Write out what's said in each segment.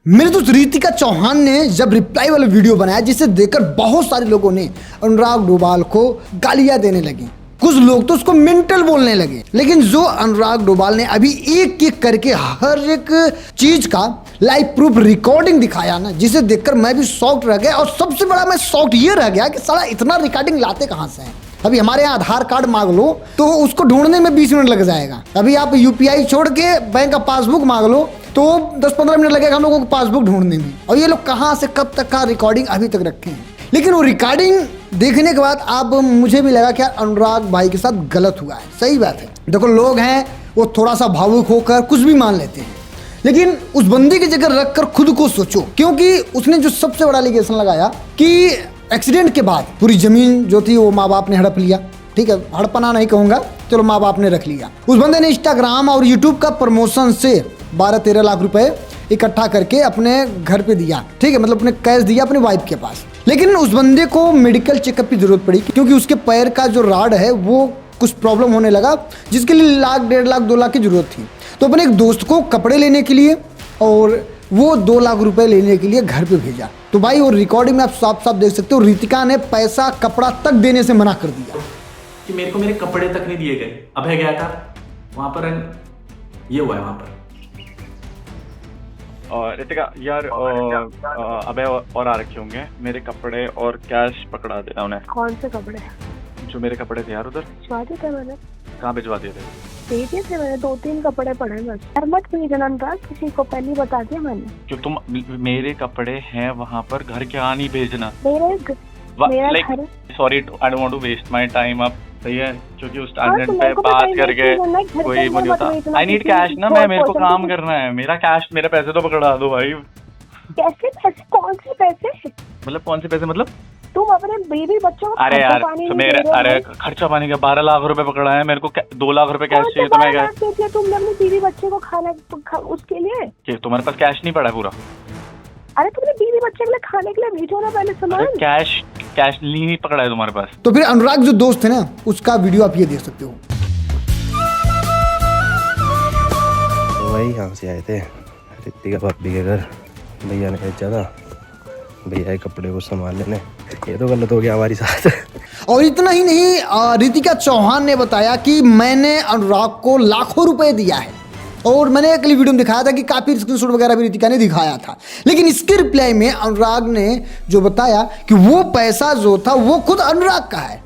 मेरे दोस्त रितिका चौहान ने जब रिप्लाई वाला वीडियो बनाया जिसे देखकर बहुत सारे लोगों ने अनुराग डोभाल को गालियां देने लगी। कुछ लोग तो उसको मेंटल बोलने लगे। लेकिन जो अनुराग डोभाल ने अभी एक एक करके हर एक चीज का लाइव प्रूफ रिकॉर्डिंग दिखाया ना, जिसे देखकर मैं भी शॉक्ड रह गया। और सबसे बड़ा मैं शॉक्ड ये रह गया कि साला इतना रिकॉर्डिंग लाते कहां से हैं। अभी हमारे यहाँ आधार कार्ड मांग लो तो उसको ढूंढने में 20 मिनट लग जाएगा। अभी आप यूपीआई छोड़ के बैंक का पासबुक मांग लो तो 10-15 मिनट लगेगा हम लोगों को पासबुक ढूंढने में। और ये लोग कहाँ से कब तक का रिकॉर्डिंग अभी तक रखे हैं। लेकिन वो रिकॉर्डिंग देखने के बाद अब मुझे भी लगा कि यार अनुराग भाई के साथ गलत हुआ है। सही बात है, देखो लोग हैं वो थोड़ा सा भावुक होकर कुछ भी मान लेते हैं, लेकिन उस बंदी की जगह रखकर खुद को सोचो। क्योंकि उसने जो सबसे बड़ा एलिगेशन लगाया कि एक्सीडेंट के बाद पूरी जमीन जो थी वो माँ बाप ने हड़प लिया। ठीक है, हड़पना नहीं कहूंगा, चलो माँ बाप ने रख लिया। उस बंदे ने इंस्टाग्राम और यूट्यूब का प्रमोशन से 12-13 लाख रुपए इकट्ठा करके अपने घर पे दिया। ठीक है, मतलब अपने कैश दिया अपने वाइफ के पास। लेकिन उस बंदे को मेडिकल चेकअप की जरूरत पड़ी क्योंकि उसके पैर का जो राड है वो कुछ प्रॉब्लम होने लगा, जिसके लिए 1 लाख 1.5 लाख 2 लाख की जरूरत थी। तो अपने एक दोस्त को कपड़े लेने के लिए और वो 2 लाख रुपए लेने के लिए घर पे भेजा। तो भाई वो रिकॉर्डिंग में आप साफ साफ देख सकते हो, रितिका ने पैसा कपड़ा तक देने से मना कर दिया कि मेरे को मेरे कपड़े तक नहीं दिए गए। अभय गया था वहां पर, ये हुआ है वहां पर। और रितिका यार अबे और आ रखे होंगे मेरे कपड़े और कैश पकड़ा देना उन्हें। कौन से कपड़े? जो मेरे कपड़े थे यार उधर। भिजवा दिए थे मैंने। कहाँ भिजवा दिए थे? दे दिए थे मैंने, 2-3 कपड़े पड़े बस। यार मत भेजना अनुराग, किसी को पहले बता दिया मैंने। जो तुम मेरे कपड़े हैं वहाँ पर, घर के आ नहीं भेजना। मेरा घर। Sorry I don't want to waste my time. अब सही है, क्योंकि उस टाइम पे बात करके कोई मुझे होता। आई नीड कैश ना, मेरे को काम करना है। मेरा कैश, मेरे पैसे तो पकड़ा दो भाई। कैसे पैसे? कौन से पैसे? मतलब कौन से पैसे? मतलब तुम अपने बेबी बच्चों को अरे यार अरे खर्चा पानी का 12 लाख रुपए पकड़ा है मेरे को। 2 लाख रुपए कैश चाहिए तुम्हें? क्या तुमने अपने बीवी बच्चे को खाना उसके लिए? तुम्हारे पास कैश नहीं पड़ा पूरा? अरे तुमने बीवी बच्चे के लिए खाने के लिए भेजो ना पहले सामान। कैश नहीं पकड़ा है तुम्हारे पास? तो फिर अनुराग जो दोस्त है ना, उसका वीडियो आप ये देख सकते हो। तो वही यहाँ से आए थे रितिका भाभी के घर। भैया ने भेजा था भैया के कपड़े को संभाल लेने। ये तो गलत हो गया हमारे साथ। और इतना ही नहीं, रितिका चौहान ने बताया कि मैंने अनुराग को लाखों रुपए दिया है। और मैंने अगली वीडियो में दिखाया था कि काफी स्क्रीनशॉट वगैरह भी रितिका ने दिखाया था। लेकिन इसके रिप्लाई में अनुराग ने जो बताया कि वो पैसा जो था वो खुद अनुराग का है।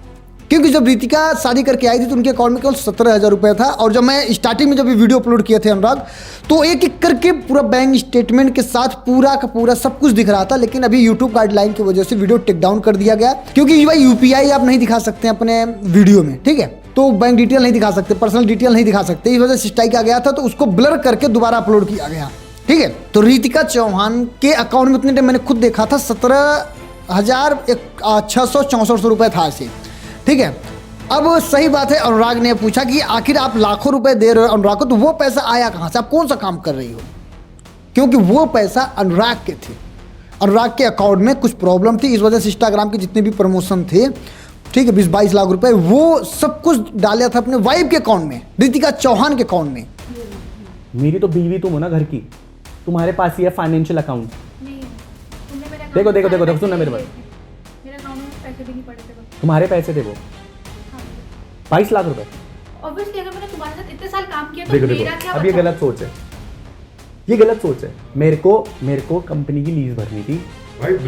क्योंकि जब रितिका शादी करके आई थी तो उनके अकाउंट में केवल 17,000 रुपये था। और जब मैं स्टार्टिंग में जब ये वीडियो अपलोड किए थे अनुराग, तो एक एक करके पूरा बैंक स्टेटमेंट के साथ पूरा का पूरा सब कुछ दिख रहा था। लेकिन अभी यूट्यूब गाइडलाइन की वजह से वीडियो टेक डाउन कर दिया गया, क्योंकि भाई यूपीआई आप नहीं दिखा सकते अपने वीडियो में। ठीक है, तो बैंक डिटेल नहीं दिखा सकते, पर्सनल डिटेल नहीं दिखा सकते, इस वजह से स्ट्राइक आ गया था। तो उसको ब्लर करके दोबारा अपलोड किया गया। ठीक है, तो रितिका चौहान के अकाउंट में उतने टाइम मैंने खुद देखा था 17,664 रुपए था ऐसे। ठीक है, अब सही बात है, अनुराग ने पूछा कि आखिर आप लाखों रुपए दे रहे हो अनुराग को, तो वो पैसा आया कहां से? आप कौन सा काम कर रही हो? क्योंकि वो पैसा अनुराग के थे। अनुराग के अकाउंट में कुछ प्रॉब्लम थी, इस वजह से इंस्टाग्राम के जितने भी प्रमोशन थे, ठीक है, 20-22 लाख रुपए, वो सब कुछ डाला था अपने वाइफ के अकाउंट में, रितिका चौहान के अकाउंट में। मेरी तो बीवी तुम हो ना घर की, तुम्हारे पास ही है फाइनेंशियल अकाउंट। देखो देखो देखो देखो, सुनना मेरे बात। तुम्हारे पैसे थे वो 22 लाख रुपए। ऑब्वियसली अगर मैंने तुम्हारे साथ इतने साल काम किया तो देखो मेरा देखो, क्या? अब ये गलत सोच है, ये गलत सोच है। मेरे को कंपनी की लीज भरनी थी,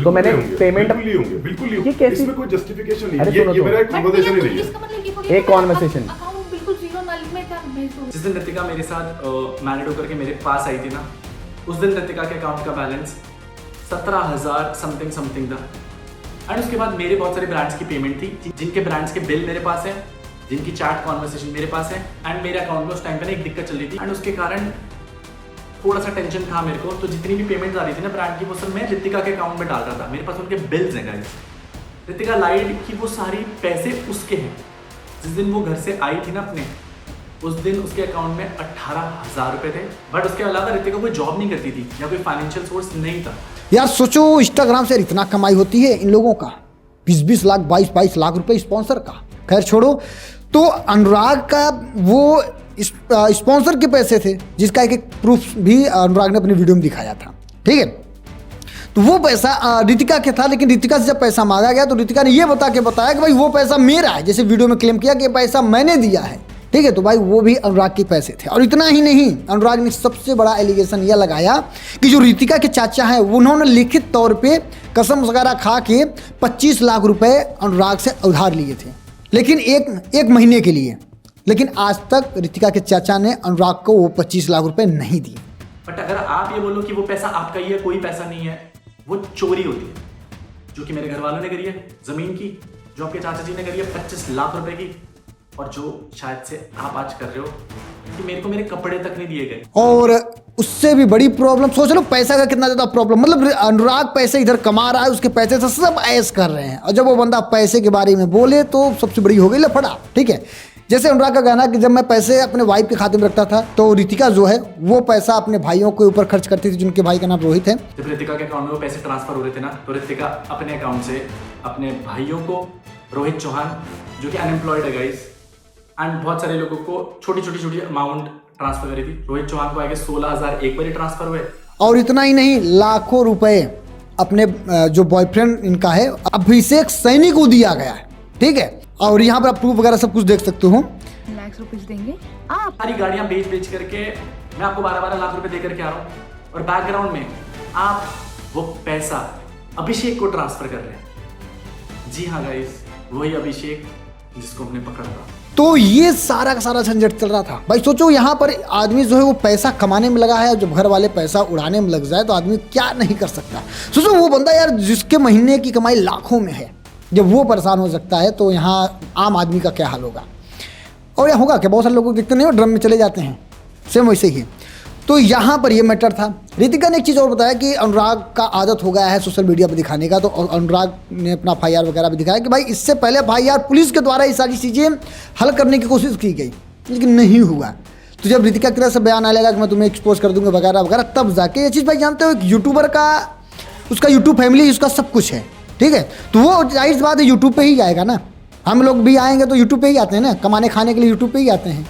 तो मैंने पेमेंट बिल्कुल ये कैसे? इसमें कोई जस्टिफिकेशन नहीं अरे है। ये मेरा एक कन्वर्सेशन ही नहीं है। एक conversation। अकाउंट बिल्कुल जीरो नल में था। जिस दिन रितिका मेरे साथ मैरिड होकर के मेरे पास आई थी ना, उस दिन रितिका के अकाउंट का बैलेंस 17,000 समथिंग था। एंड उसके बाद मेरे बहुत सारे ब्रांड्स की पेमेंट थी, जिनके ब्रांड्स के बिल मेरे पास है, जिनकी चैट कॉन्वर्सेशन मेरे पास है। एंड मेरे अकाउंट में उस टाइम पे ना एक दिक्कत चल रही थी, एंड उसके कारण थोड़ा सा टेंशन था मेरे को। तो जितनी भी पेमेंट आ रही थी ना ब्रांड की, वो सब मैं रितिका के अकाउंट में डाल रहा था। मेरे पास उनके बिल्स हैं गाइस। रितिका लाइट की वो सारी पैसे उसके हैं। जिस दिन वो घर से आई थी ना अपने, उस दिन उसके अकाउंट में 18,000 रुपए थे। बट उसके अलावा रितिका कोई जॉब नहीं करती थी या कोई फाइनेंशियल सोर्स नहीं था। यार सोचो, इंस्टाग्राम से इतना कमाई होती है इन लोगों का, 20-20 लाख 22-22 लाख रुपए स्पॉन्सर का। खैर छोड़ो, तो अनुराग का वो स्पॉन्सर के पैसे थे, जिसका एक प्रूफ भी अनुराग ने अपनी वीडियो में दिखाया था। ठीक है, तो वो पैसा रितिका के था, लेकिन रितिका से जब पैसा मांगा गया तो रितिका ने ये बताया कि भाई वो पैसा मेरा है, जैसे वीडियो में क्लेम किया कि पैसा मैंने दिया है। ठीक है, तो भाई वो भी अनुराग के पैसे थे। और इतना ही नहीं, अनुराग ने सबसे बड़ा एलिगेशन यह लगाया कि जो रितिका के चाचा हैं उन्होंने लिखित तौर पे कसम वगैरह खा के 25 लाख रुपए अनुराग से उधार लिए थे, लेकिन एक महीने के लिए। लेकिन आज तक रितिका के चाचा ने अनुराग को वो 25 लाख रुपए नहीं दिए। बट अगर आप ये बोलो कि वो पैसा आपका ही है, कोई पैसा नहीं है, वो चोरी होती है, जो कि मेरे घर वालों ने करी है जमीन की, जो आपके चाचा जी ने करी है 25 लाख रुपए की, और जो शायद से आप आज कर रहे हो कि मेरे को मेरे कपड़े तक नहीं दिए गए। और उससे भी बड़ी प्रॉब्लम सोच लो, पैसा का कितना ज्यादा प्रॉब्लम, मतलब अनुराग पैसे इधर कमा रहा है, उसके पैसे से सब ऐश कर रहे हैं, और जब वो बंदा पैसे के बारे में बोले तो सबसे बड़ी हो गई लफड़ा। ठीक है, जैसे अनुराग का कहना कि जब मैं पैसे अपने वाइफ के खाते में रखता था तो रितिका जो है वो पैसा अपने भाइयों के ऊपर खर्च करती थी, जिनके भाई का नाम रोहित है। जब रितिका के अकाउंट में वो पैसे ट्रांसफर हो रहे थे ना, तो रितिका अपने अकाउंट से अपने भाइयों को, रोहित चौहान जो कि अनएम्प्लॉयड है गाइस, एंड बहुत सारे लोगों को छोटी अमाउंट ट्रांसफर करी थी। रोहित चौहान को आगे 16,000 एक बार ही ट्रांसफर हुए। और इतना ही नहीं, लाखों रुपए अपने जो बॉयफ्रेंड इनका है अभिषेक सैनी को दिया गया है। ठीक है, और यहाँ पर आप प्रूफ वगैरह सब कुछ देख सकते हो। लाख रुपए देंगे आप? सारी गाड़ियां बेच करके मैं आपको 12 लाख रुपए देकर के आ रहा हूँ, और बैकग्राउंड में आप वो पैसा अभिषेक को ट्रांसफर कर रहे हैं। जी हाँ गाइस, वही अभिषेक जिसको हमने पकड़ा था। तो ये सारा का सारा झंझट चल रहा था। भाई सोचो, यहाँ पर आदमी जो है वो पैसा कमाने में लगा है, जब घर वाले पैसा उड़ाने में लग जाए तो आदमी क्या नहीं कर सकता। सोचो वो बंदा यार जिसके महीने की कमाई लाखों में है, जब वो परेशान हो सकता है तो यहाँ आम आदमी का क्या हाल होगा। और यह होगा कि बहुत सारे लोग दिखते नहीं, ड्रम में चले जाते हैं, सेम वैसे ही। तो यहाँ पर ये मैटर था। रितिका ने एक चीज़ और बताया कि अनुराग का आदत हो गया है सोशल मीडिया पर दिखाने का, तो अनुराग ने अपना FIR वगैरह भी दिखाया कि भाई इससे पहले FIR पुलिस के द्वारा ये सारी चीज़ें हल करने की कोशिश की गई, लेकिन नहीं हुआ। तो जब रितिका की तरफ से बयान आएगा कि मैं तुम्हें एक्सपोज कर दूंगा वगैरह वगैरह, तब जाके ये चीज़ भाई जानते हो एक यूट्यूबर का, उसका यूट्यूब फैमिली, उसका सब कुछ है। ठीक है, तो वो जाहिर सी बात है यूट्यूब पे ही आएगा ना। हम लोग भी आएंगे तो यूट्यूब पे ही आते हैं ना, कमाने खाने के लिए यूट्यूब पे ही आते हैं।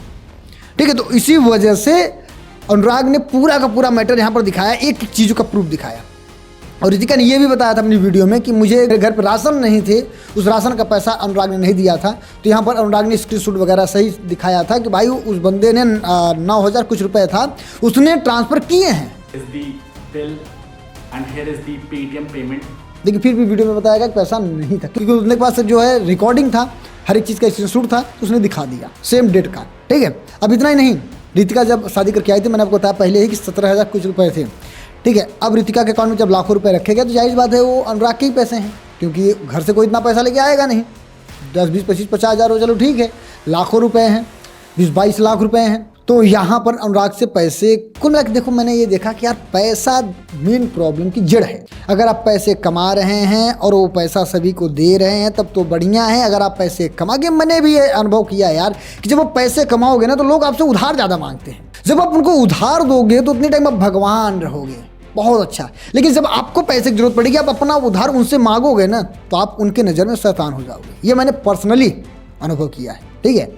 ठीक है, तो इसी वजह से अनुराग ने पूरा का पूरा मैटर यहाँ पर दिखाया, एक एक चीज़ों का प्रूफ दिखाया। और रितिका ने यह भी बताया था अपनी वीडियो में कि मुझे घर पर राशन नहीं थे, उस राशन का पैसा अनुराग ने नहीं दिया था। तो यहाँ पर अनुराग ने स्क्रीनशॉट वगैरह सही दिखाया था कि भाई उस बंदे ने 9,000 कुछ रुपए था, उसने ट्रांसफ़र किए हैं। लेकिन फिर भी वीडियो में बताया गया कि पैसा नहीं था, क्योंकि उसके पास जो है रिकॉर्डिंग था, हर एक चीज़ का स्क्रीनशॉट था, तो उसने दिखा दिया सेम डेट का। ठीक है, अब इतना ही नहीं, रितिका जब शादी करके आई थी, मैंने आपको बताया पहले ही कि 17,000 कुछ रुपए थे। ठीक है, अब रितिका के अकाउंट में जब लाखों रुपए रखे गए तो जाहिर बात है वो अनुराग के ही पैसे हैं, क्योंकि घर से कोई इतना पैसा लेके आएगा नहीं। 10, 20, 25, 50,000 हो, चलो ठीक है, लाखों रुपए हैं, 20-22 लाख रुपए हैं। तो यहाँ पर अनुराग से पैसे कुल मिला के देखो, मैंने ये देखा कि यार पैसा मेन प्रॉब्लम की जड़ है। अगर आप पैसे कमा रहे हैं और वो पैसा सभी को दे रहे हैं तब तो बढ़िया है। अगर आप पैसे कमा के, मैंने भी ये अनुभव किया यार कि जब आप पैसे कमाओगे ना तो लोग आपसे उधार ज़्यादा मांगते हैं। जब आप उनको उधार दोगे तो उतने टाइम आप भगवान रहोगे, बहुत अच्छा। लेकिन जब आपको पैसे की जरूरत पड़ेगी, आप अपना उधार उनसे मांगोगे ना तो आप उनके नज़र में शैतान हो जाओगे। ये मैंने पर्सनली अनुभव किया है। ठीक है,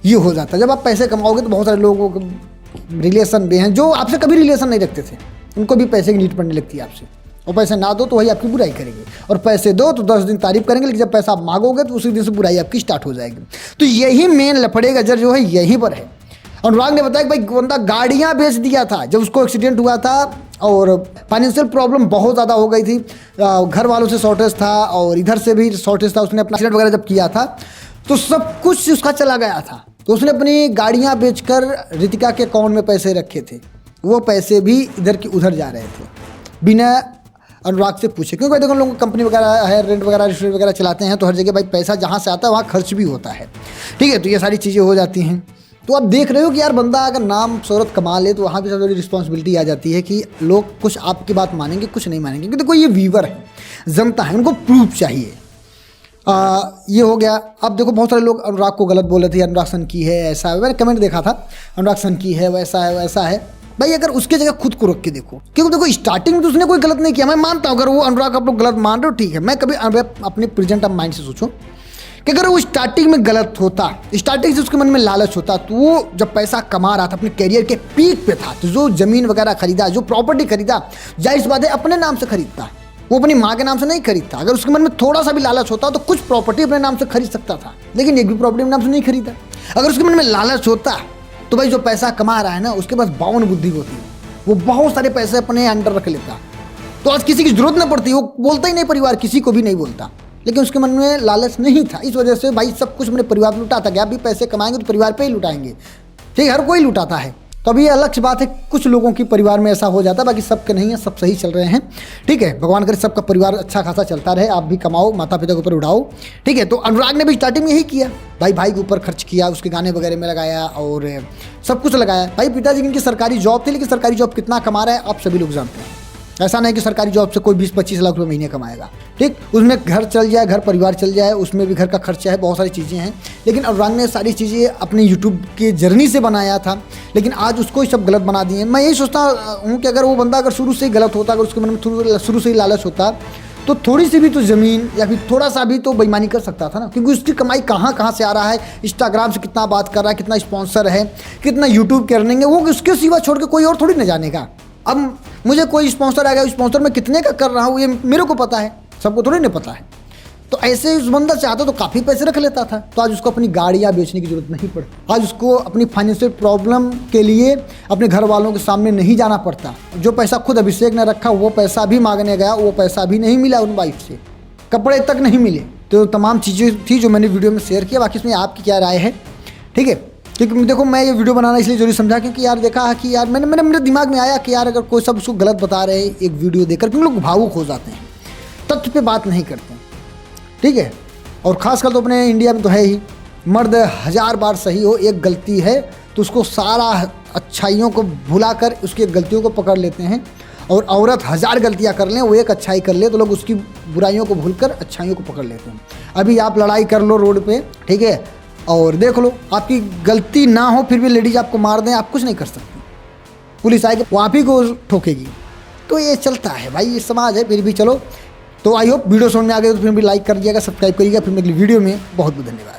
ये हो जाता है। जब आप पैसे कमाओगे तो बहुत सारे लोगों के रिलेशन भी हैं जो आपसे कभी रिलेशन नहीं रखते थे, उनको भी पैसे की नीड पड़ने लगती है आपसे। और पैसे ना दो तो वही आपकी बुराई करेंगे, और पैसे दो तो 10 दिन तारीफ करेंगे, लेकिन जब पैसा आप मांगोगे तो उसी दिन से बुराई आपकी स्टार्ट हो जाएगी। तो यही मेन लफड़े गजर जो है यहीं पर है। अनुराग ने बताया कि भाई बंदा गाड़ियाँ बेच दिया था जब उसको एक्सीडेंट हुआ था, और फाइनेंशियल प्रॉब्लम बहुत ज़्यादा हो गई थी, घर वालों से शॉर्टेज था और इधर से भी शॉर्टेज था। उसने अपना एक्सीडेंट वगैरह जब किया था तो सब कुछ उसका चला गया था, तो उसने अपनी गाड़ियाँ बेचकर रितिका के अकाउंट में पैसे रखे थे। वो पैसे भी इधर की उधर जा रहे थे बिना अनुराग से पूछे, क्योंकि देखो लोग कंपनी वगैरह है, रेंट वगैरह रेस्टोरेंट वगैरह चलाते हैं, तो हर जगह भाई पैसा जहाँ से आता है वहाँ खर्च भी होता है। ठीक है, तो ये सारी चीज़ें हो जाती हैं। तो आप देख रहे हो कि यार बंदा अगर नाम शोहरत कमा ले तो वहाँ भी सबसे बड़ी रिस्पॉन्सिबिलिटी आ जाती है कि लोग कुछ आपकी बात मानेंगे, कुछ नहीं मानेंगे, क्योंकि देखो ये व्यूवर है, जनता है, उनको प्रूफ चाहिए। ये हो गया। अब देखो बहुत सारे लोग अनुराग को गलत बोल रहे थे, अनुराग सनकी है, ऐसा है। मैंने कमेंट देखा था, अनुराग सनकी है, वैसा है, वैसा है। भाई अगर उसके जगह खुद को रख के देखो, क्योंकि देखो स्टार्टिंग में तो उसने कोई गलत नहीं किया। मैं मानता हूँ अगर वो अनुराग आप लोग गलत मान रहे हो, ठीक है। मैं कभी अपने प्रेजेंट ऑफ माइंड से सोचो कि अगर वो स्टार्टिंग में गलत होता, स्टार्टिंग से उसके मन में लालच होता, तो वो जब पैसा कमा रहा था, अपने करियर के पीक पे था, तो जो ज़मीन वगैरह खरीदा, जो प्रॉपर्टी खरीदा, जाहिर सी बात है अपने नाम से खरीदता। वो अपनी माँ के नाम से नहीं खरीदता। अगर उसके मन में थोड़ा सा भी लालच होता तो कुछ प्रॉपर्टी अपने नाम से खरीद सकता था, लेकिन एक भी प्रॉपर्टी अपने नाम से नहीं खरीदा। अगर उसके मन में लालच होता तो भाई जो पैसा कमा रहा है ना, उसके पास बावन बुद्धि होती है, वो बहुत सारे पैसे अपने अंडर रख लेता, तो आज किसी की जरूरत ना पड़ती, वो बोलता ही नहीं, परिवार किसी को भी नहीं बोलता। लेकिन उसके मन में लालच नहीं था, इस वजह से भाई सब कुछ मेरे परिवार पे लुटाता गया। अभी पैसे कमाएंगे तो परिवार पे ही लुटाएंगे, ठीक, हर कोई लुटाता है। तो अभी अलग सी बात है, कुछ लोगों की परिवार में ऐसा हो जाता है, बाकी सबके नहीं है, सब सही चल रहे हैं, ठीक है। भगवान करे सबका परिवार अच्छा खासा चलता रहे, आप भी कमाओ, माता पिता के ऊपर उड़ाओ, ठीक है। तो अनुराग ने भी स्टार्टिंग में यही किया, भाई के ऊपर खर्च किया, उसके गाने वगैरह में लगाया और सब कुछ लगाया। भाई पिताजी की सरकारी जॉब थी, लेकिन सरकारी जॉब कितना कमा रहा है आप सभी लोग जानते हैं। ऐसा नहीं कि सरकारी जॉब से कोई 20-25 लाख रुपए महीने कमाएगा, ठीक, उसमें घर चल जाए, घर परिवार चल जाए, उसमें भी घर का खर्चा है, बहुत सारी चीज़ें हैं। लेकिन अनुराग ने सारी चीज़ें अपने यूट्यूब के जर्नी से बनाया था, लेकिन आज उसको ही सब गलत बना दिए। मैं यही सोचता हूँ कि अगर वो बंदा अगर शुरू से ही गलत होता, अगर उसके मन में शुरू से ही लालच होता, तो थोड़ी सी भी तो ज़मीन या फिर थोड़ा सा भी तो बेईमानी कर सकता था ना, क्योंकि उसकी कमाई कहाँ से आ रहा है, इंस्टाग्राम से कितना बात कर रहा है, कितना स्पॉन्सर है, कितना यूट्यूब की अर्निंग है, वो उसके सिवा छोड़ के कोई और थोड़ी ना जानेगा। अब मुझे कोई स्पॉन्सर आ गया, स्पॉन्सर मैं कितने का कर रहा हूँ ये मेरे को पता है, सबको थोड़ी नहीं पता है। तो ऐसे उस बंदा चाहता तो काफ़ी पैसे रख लेता था, तो आज उसको अपनी गाड़ियाँ बेचने की जरूरत नहीं पड़ती। आज उसको अपनी फाइनेंशियल प्रॉब्लम के लिए अपने घर वालों के सामने नहीं जाना पड़ता। जो पैसा खुद अभिषेक ने रखा वो पैसा भी मांगने गया, वो पैसा भी नहीं मिला उन वाइफ से, कपड़े तक नहीं मिले। तो तमाम चीज़ें थी जो मैंने वीडियो में शेयर किया। बाकी इसमें आपकी क्या राय है, ठीक है। क्योंकि देखो मैं ये वीडियो बनाना इसलिए जरूरी समझा क्योंकि यार देखा कि यार मेरे दिमाग में आया कि यार अगर कोई सब उसको गलत बता रहे हैं एक वीडियो देखकर, क्योंकि लोग भावुक हो जाते हैं, तथ्य पे बात नहीं करते, ठीक है। और ख़ासकर तो अपने इंडिया में तो है ही, मर्द 1000 बार सही हो, एक गलती है तो उसको सारा अच्छाइयों को भुलाकर उसकी गलतियों को पकड़ लेते हैं। और औरत 1000 गलतियाँ कर लें, वो एक अच्छाई कर ले तो लोग उसकी बुराइयों को भूलकर अच्छाइयों को पकड़ लेते हैं। अभी आप लड़ाई कर लो रोड पे, ठीक है, और देख लो आपकी गलती ना हो फिर भी लेडीज आपको मार दें, आप कुछ नहीं कर सकते, पुलिस आएगी वो आप ही को ठोकेगी। तो ये चलता है भाई, ये समाज है। फिर भी चलो, तो आई होप वीडियो समझ में आ गई तो फिर भी लाइक कर दिएगा, सब्सक्राइब करिएगा। फिर अगली वीडियो में बहुत बहुत धन्यवाद।